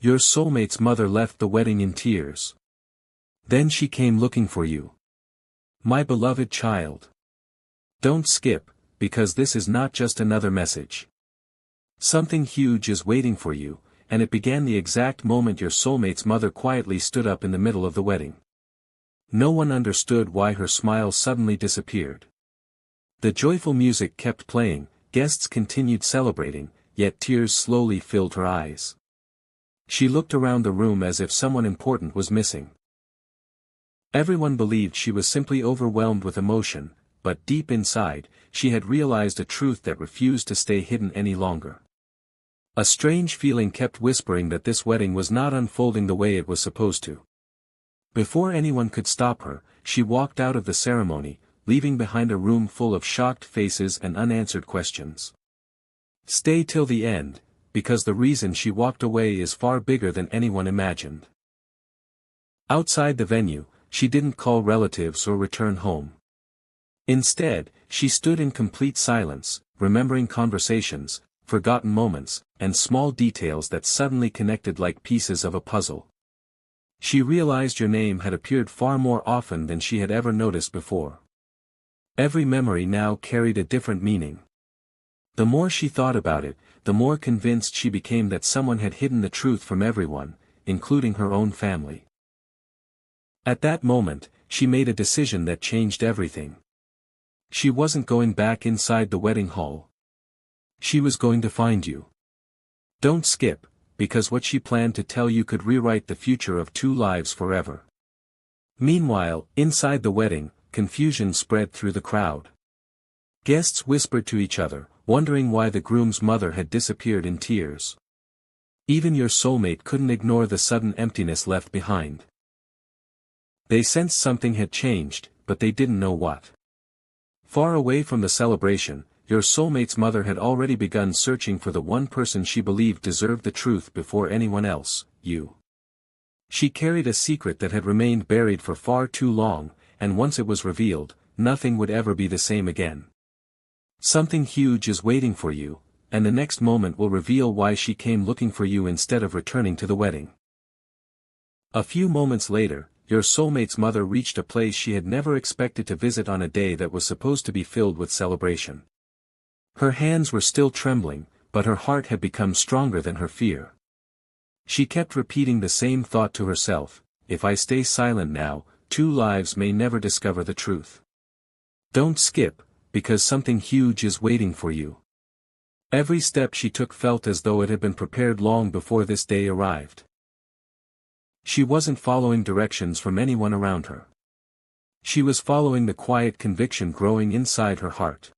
Your soulmate's mother left the wedding in tears. Then she came looking for you. My beloved child. Don't skip, because this is not just another message. Something huge is waiting for you, and it began the exact moment your soulmate's mother quietly stood up in the middle of the wedding. No one understood why her smile suddenly disappeared. The joyful music kept playing, guests continued celebrating, yet tears slowly filled her eyes. She looked around the room as if someone important was missing. Everyone believed she was simply overwhelmed with emotion, but deep inside, she had realized a truth that refused to stay hidden any longer. A strange feeling kept whispering that this wedding was not unfolding the way it was supposed to. Before anyone could stop her, she walked out of the ceremony, leaving behind a room full of shocked faces and unanswered questions. Stay till the end, because the reason she walked away is far bigger than anyone imagined. Outside the venue, she didn't call relatives or return home. Instead, she stood in complete silence, remembering conversations, forgotten moments, and small details that suddenly connected like pieces of a puzzle. She realized your name had appeared far more often than she had ever noticed before. Every memory now carried a different meaning. The more she thought about it, the more convinced she became that someone had hidden the truth from everyone, including her own family. At that moment, she made a decision that changed everything. She wasn't going back inside the wedding hall. She was going to find you. Don't skip, because what she planned to tell you could rewrite the future of two lives forever. Meanwhile, inside the wedding, confusion spread through the crowd. Guests whispered to each other, wondering why the groom's mother had disappeared in tears. Even your soulmate couldn't ignore the sudden emptiness left behind. They sensed something had changed, but they didn't know what. Far away from the celebration, your soulmate's mother had already begun searching for the one person she believed deserved the truth before anyone else, you. She carried a secret that had remained buried for far too long, and once it was revealed, nothing would ever be the same again. Something huge is waiting for you, and the next moment will reveal why she came looking for you instead of returning to the wedding. A few moments later, your soulmate's mother reached a place she had never expected to visit on a day that was supposed to be filled with celebration. Her hands were still trembling, but her heart had become stronger than her fear. She kept repeating the same thought to herself, if I stay silent now, two lives may never discover the truth. Don't skip, because something huge is waiting for you. Every step she took felt as though it had been prepared long before this day arrived. She wasn't following directions from anyone around her. She was following the quiet conviction growing inside her heart.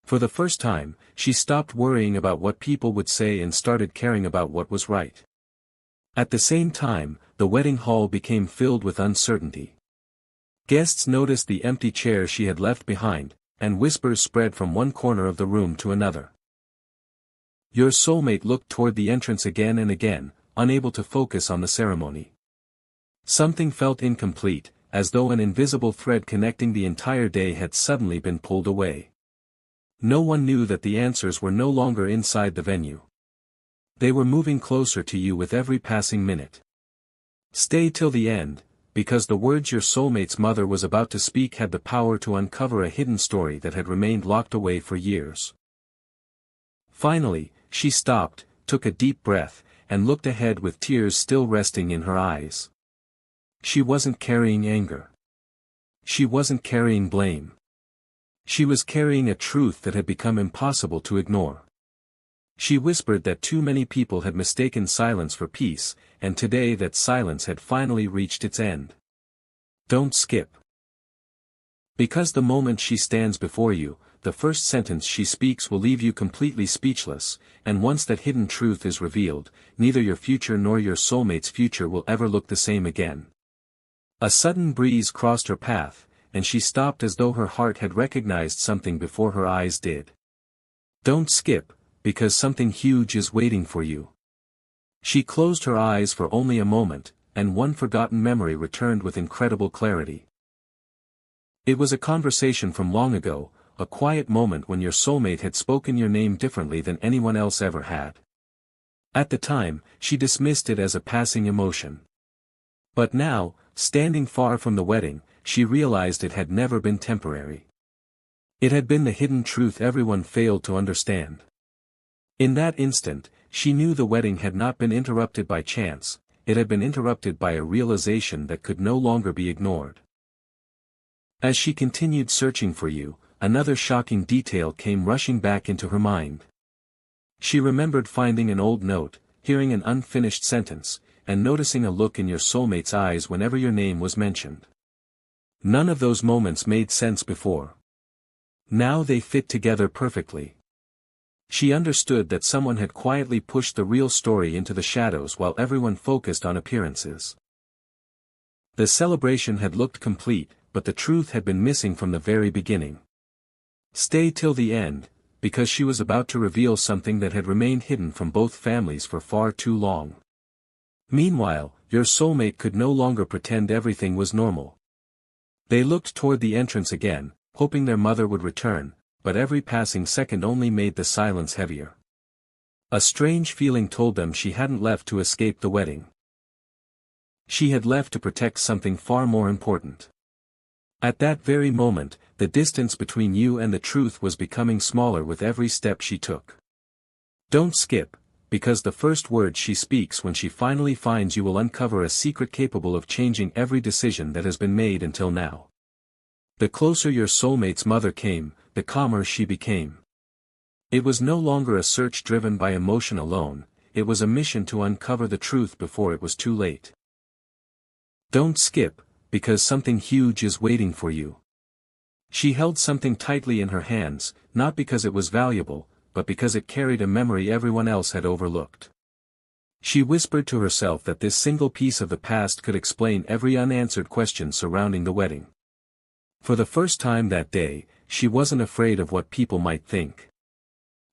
For the first time, she stopped worrying about what people would say and started caring about what was right. At the same time, the wedding hall became filled with uncertainty. Guests noticed the empty chairs she had left behind, and whispers spread from one corner of the room to another. Your soulmate looked toward the entrance again and again, unable to focus on the ceremony. Something felt incomplete, as though an invisible thread connecting the entire day had suddenly been pulled away. No one knew that the answers were no longer inside the venue. They were moving closer to you with every passing minute. Stay till the end, because the words your soulmate's mother was about to speak had the power to uncover a hidden story that had remained locked away for years. Finally, she stopped, took a deep breath, and looked ahead with tears still resting in her eyes. She wasn't carrying anger. She wasn't carrying blame. She was carrying a truth that had become impossible to ignore. She whispered that too many people had mistaken silence for peace, and today that silence had finally reached its end. Don't skip. Because the moment she stands before you, the first sentence she speaks will leave you completely speechless, and once that hidden truth is revealed, neither your future nor your soulmate's future will ever look the same again. A sudden breeze crossed her path, and she stopped as though her heart had recognized something before her eyes did. Don't skip, because something huge is waiting for you. She closed her eyes for only a moment, and one forgotten memory returned with incredible clarity. It was a conversation from long ago, a quiet moment when your soulmate had spoken your name differently than anyone else ever had. At the time, she dismissed it as a passing emotion. But now, standing far from the wedding, she realized it had never been temporary. It had been the hidden truth everyone failed to understand. In that instant, she knew the wedding had not been interrupted by chance, it had been interrupted by a realization that could no longer be ignored. As she continued searching for you, another shocking detail came rushing back into her mind. She remembered finding an old note, hearing an unfinished sentence, and noticing a look in your soulmate's eyes whenever your name was mentioned. None of those moments made sense before. Now they fit together perfectly. She understood that someone had quietly pushed the real story into the shadows while everyone focused on appearances. The celebration had looked complete, but the truth had been missing from the very beginning. Stay till the end, because she was about to reveal something that had remained hidden from both families for far too long. Meanwhile, your soulmate could no longer pretend everything was normal. They looked toward the entrance again, hoping their mother would return, but every passing second only made the silence heavier. A strange feeling told them she hadn't left to escape the wedding. She had left to protect something far more important. At that very moment, the distance between you and the truth was becoming smaller with every step she took. Don't skip, because the first words she speaks when she finally finds you will uncover a secret capable of changing every decision that has been made until now. The closer your soulmate's mother came, the calmer she became. It was no longer a search driven by emotion alone, it was a mission to uncover the truth before it was too late. Don't skip, because something huge is waiting for you. She held something tightly in her hands, not because it was valuable, but because it carried a memory everyone else had overlooked. She whispered to herself that this single piece of the past could explain every unanswered question surrounding the wedding. For the first time that day, she wasn't afraid of what people might think.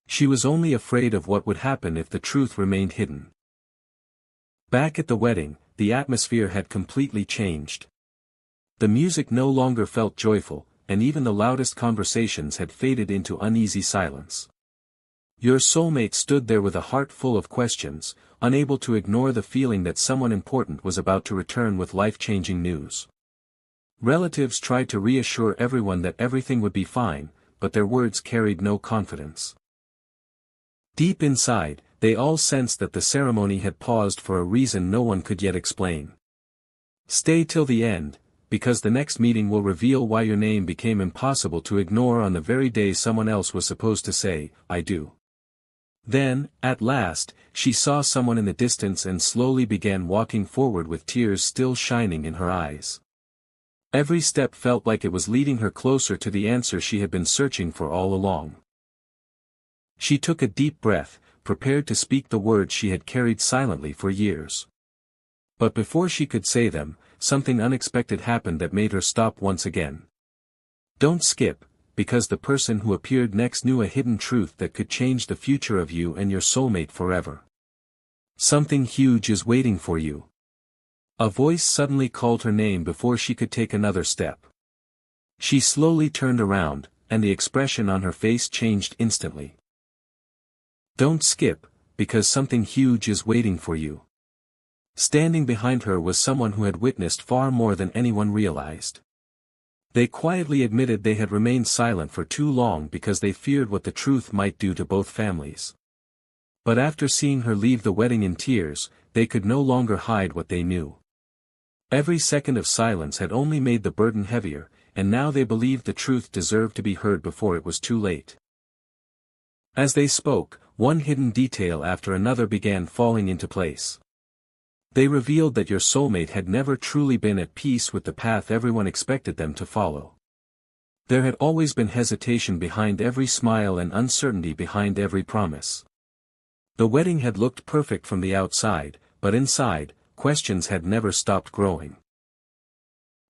She was only afraid of what would happen if the truth remained hidden. Back at the wedding, the atmosphere had completely changed. The music no longer felt joyful, and even the loudest conversations had faded into uneasy silence. Your soulmate stood there with a heart full of questions, unable to ignore the feeling that someone important was about to return with life-changing news. Relatives tried to reassure everyone that everything would be fine, but their words carried no confidence. Deep inside, they all sensed that the ceremony had paused for a reason no one could yet explain. Stay till the end, because the next meeting will reveal why your name became impossible to ignore on the very day someone else was supposed to say, "I do." Then, at last, she saw someone in the distance and slowly began walking forward with tears still shining in her eyes. Every step felt like it was leading her closer to the answer she had been searching for all along. She took a deep breath, prepared to speak the words she had carried silently for years. But before she could say them, something unexpected happened that made her stop once again. Don't skip, because the person who appeared next knew a hidden truth that could change the future of you and your soulmate forever. Something huge is waiting for you. A voice suddenly called her name before she could take another step. She slowly turned around, and the expression on her face changed instantly. Don't skip, because something huge is waiting for you. Standing behind her was someone who had witnessed far more than anyone realized. They quietly admitted they had remained silent for too long because they feared what the truth might do to both families. But after seeing her leave the wedding in tears, they could no longer hide what they knew. Every second of silence had only made the burden heavier, and now they believed the truth deserved to be heard before it was too late. As they spoke, one hidden detail after another began falling into place. They revealed that your soulmate had never truly been at peace with the path everyone expected them to follow. There had always been hesitation behind every smile and uncertainty behind every promise. The wedding had looked perfect from the outside, but inside, questions had never stopped growing.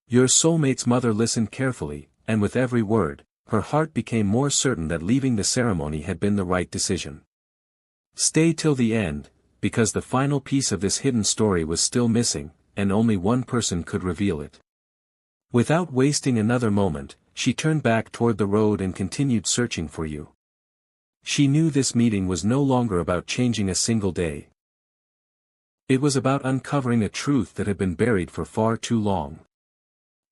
Your soulmate's mother listened carefully, and with every word, her heart became more certain that leaving the ceremony had been the right decision. Stay till the end, because the final piece of this hidden story was still missing, and only one person could reveal it. Without wasting another moment, she turned back toward the road and continued searching for you. She knew this meeting was no longer about changing a single day. It was about uncovering a truth that had been buried for far too long.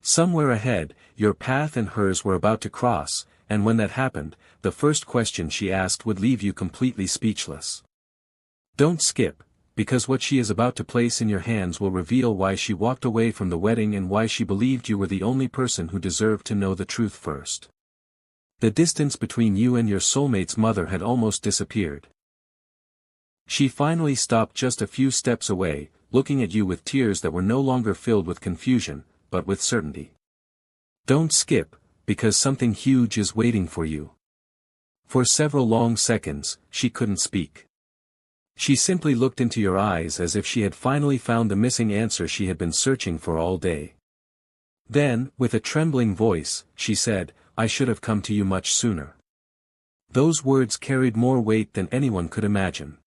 Somewhere ahead, your path and hers were about to cross, and when that happened, the first question she asked would leave you completely speechless. Don't skip, because what she is about to place in your hands will reveal why she walked away from the wedding and why she believed you were the only person who deserved to know the truth first. The distance between you and your soulmate's mother had almost disappeared. She finally stopped just a few steps away, looking at you with tears that were no longer filled with confusion, but with certainty. Don't skip, because something huge is waiting for you. For several long seconds, she couldn't speak. She simply looked into your eyes as if she had finally found the missing answer she had been searching for all day. Then, with a trembling voice, she said, "I should have come to you much sooner." Those words carried more weight than anyone could imagine.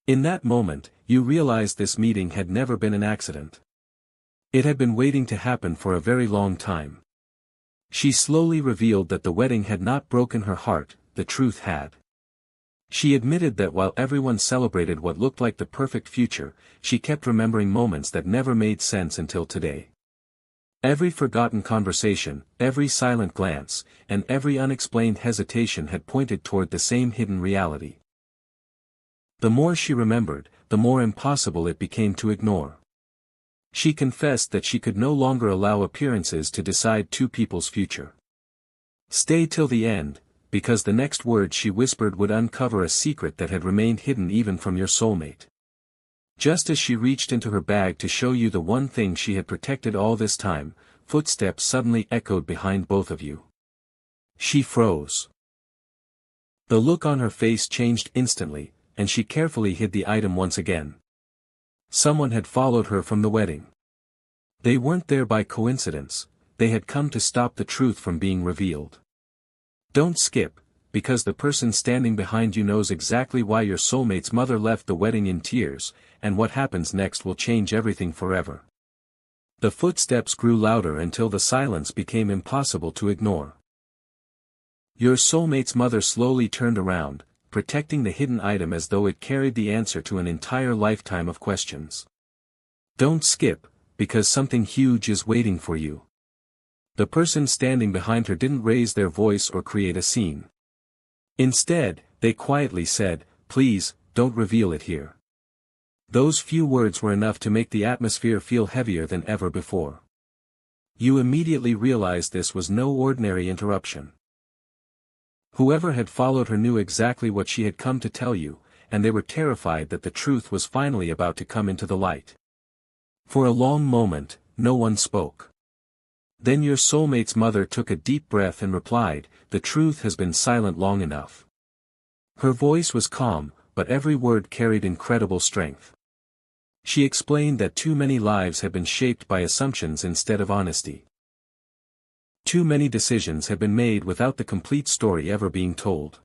In that moment, you realized this meeting had never been an accident. It had been waiting to happen for a very long time. She slowly revealed that the wedding had not broken her heart, the truth had. She admitted that while everyone celebrated what looked like the perfect future, she kept remembering moments that never made sense until today. Every forgotten conversation, every silent glance, and every unexplained hesitation had pointed toward the same hidden reality. The more she remembered, the more impossible it became to ignore. She confessed that she could no longer allow appearances to decide two people's future. Stay till the end, because the next word she whispered would uncover a secret that had remained hidden even from your soulmate. Just as she reached into her bag to show you the one thing she had protected all this time, footsteps suddenly echoed behind both of you. She froze. The look on her face changed instantly, and she carefully hid the item once again. Someone had followed her from the wedding. They weren't there by coincidence, they had come to stop the truth from being revealed. Don't skip, because the person standing behind you knows exactly why your soulmate's mother left the wedding in tears, and what happens next will change everything forever. The footsteps grew louder until the silence became impossible to ignore. Your soulmate's mother slowly turned around, protecting the hidden item as though it carried the answer to an entire lifetime of questions. Don't skip, because something huge is waiting for you. The person standing behind her didn't raise their voice or create a scene. Instead, they quietly said, "Please, don't reveal it here." Those few words were enough to make the atmosphere feel heavier than ever before. You immediately realized this was no ordinary interruption. Whoever had followed her knew exactly what she had come to tell you, and they were terrified that the truth was finally about to come into the light. For a long moment, no one spoke. Then your soulmate's mother took a deep breath and replied, "The truth has been silent long enough." Her voice was calm, but every word carried incredible strength. She explained that too many lives had been shaped by assumptions instead of honesty. Too many decisions had been made without the complete story ever being told.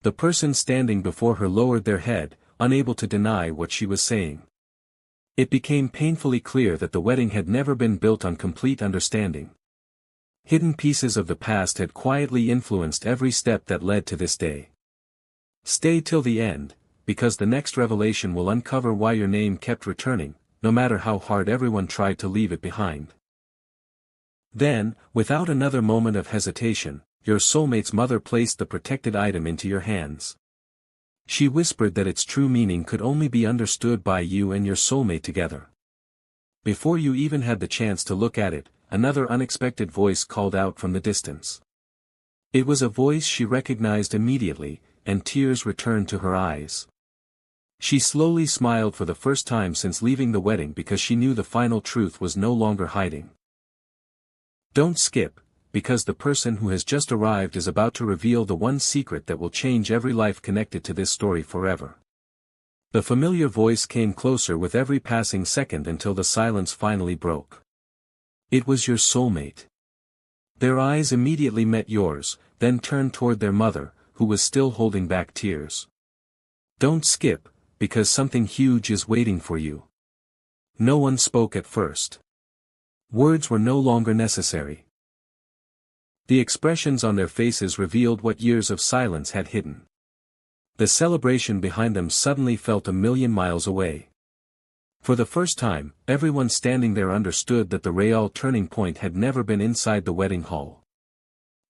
The person standing before her lowered their head, unable to deny what she was saying. It became painfully clear that the wedding had never been built on complete understanding. Hidden pieces of the past had quietly influenced every step that led to this day. Stay till the end, because the next revelation will uncover why your name kept returning, no matter how hard everyone tried to leave it behind. Then, without another moment of hesitation, your soulmate's mother placed the protected item into your hands. She whispered that its true meaning could only be understood by you and your soulmate together. Before you even had the chance to look at it, another unexpected voice called out from the distance. It was a voice she recognized immediately, and tears returned to her eyes. She slowly smiled for the first time since leaving the wedding because she knew the final truth was no longer hiding. Don't skip, because the person who has just arrived is about to reveal the one secret that will change every life connected to this story forever. The familiar voice came closer with every passing second until the silence finally broke. It was your soulmate. Their eyes immediately met yours, then turned toward their mother, who was still holding back tears. Don't skip, because something huge is waiting for you. No one spoke at first. Words were no longer necessary. The expressions on their faces revealed what years of silence had hidden. The celebration behind them suddenly felt a million miles away. For the first time, everyone standing there understood that the real turning point had never been inside the wedding hall.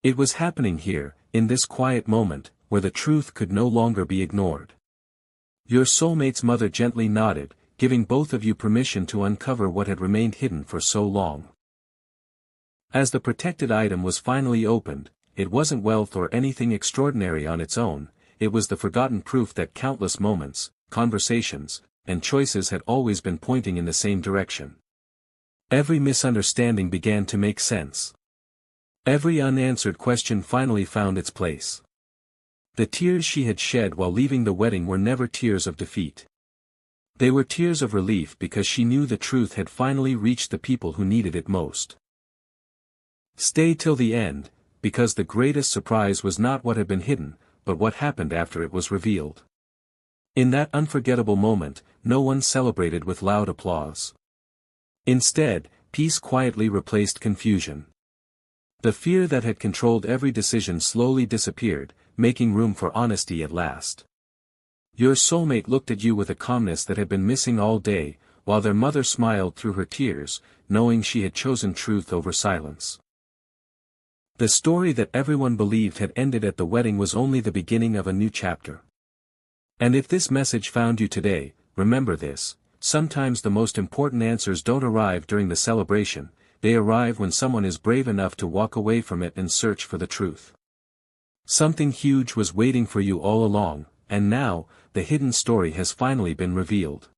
It was happening here, in this quiet moment, where the truth could no longer be ignored. Your soulmate's mother gently nodded, giving both of you permission to uncover what had remained hidden for so long. As the protected item was finally opened, it wasn't wealth or anything extraordinary on its own, it was the forgotten proof that countless moments, conversations, and choices had always been pointing in the same direction. Every misunderstanding began to make sense. Every unanswered question finally found its place. The tears she had shed while leaving the wedding were never tears of defeat. They were tears of relief because she knew the truth had finally reached the people who needed it most. Stay till the end, because the greatest surprise was not what had been hidden, but what happened after it was revealed. In that unforgettable moment, no one celebrated with loud applause. Instead, peace quietly replaced confusion. The fear that had controlled every decision slowly disappeared, making room for honesty at last. Your soulmate looked at you with a calmness that had been missing all day, while their mother smiled through her tears, knowing she had chosen truth over silence. The story that everyone believed had ended at the wedding was only the beginning of a new chapter. And if this message found you today, remember this: sometimes the most important answers don't arrive during the celebration, they arrive when someone is brave enough to walk away from it and search for the truth. Something huge was waiting for you all along, and now, the hidden story has finally been revealed.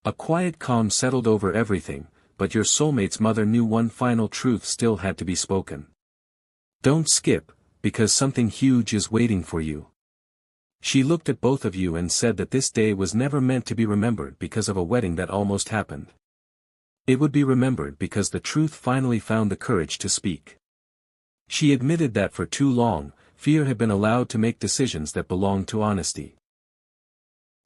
A quiet calm settled over everything, but your soulmate's mother knew one final truth still had to be spoken. Don't skip, because something huge is waiting for you. She looked at both of you and said that this day was never meant to be remembered because of a wedding that almost happened. It would be remembered because the truth finally found the courage to speak. She admitted that for too long, fear had been allowed to make decisions that belonged to honesty.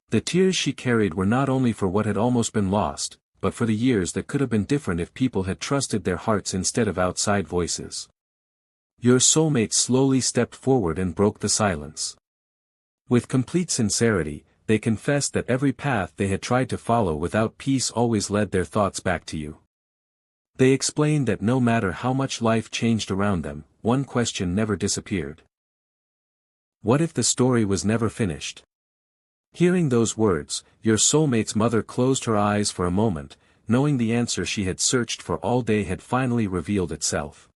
The tears she carried were not only for what had almost been lost, but for the years that could have been different if people had trusted their hearts instead of outside voices. Your soulmate slowly stepped forward and broke the silence. With complete sincerity, they confessed that every path they had tried to follow without peace always led their thoughts back to you. They explained that no matter how much life changed around them, one question never disappeared. What if the story was never finished? Hearing those words, your soulmate's mother closed her eyes for a moment, knowing the answer she had searched for all day had finally revealed itself.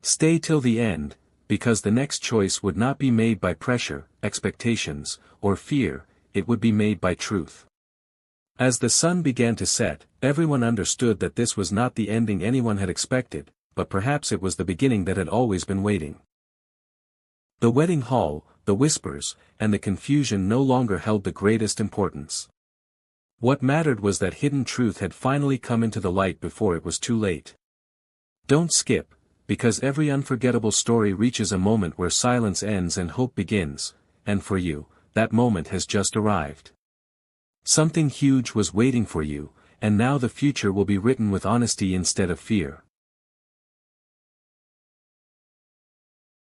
Stay till the end, because the next choice would not be made by pressure, expectations, or fear, it would be made by truth. As the sun began to set, everyone understood that this was not the ending anyone had expected, but perhaps it was the beginning that had always been waiting. The wedding hall, the whispers, and the confusion no longer held the greatest importance. What mattered was that hidden truth had finally come into the light before it was too late. Don't skip, because every unforgettable story reaches a moment where silence ends and hope begins, and for you, that moment has just arrived. Something huge was waiting for you, and now the future will be written with honesty instead of fear.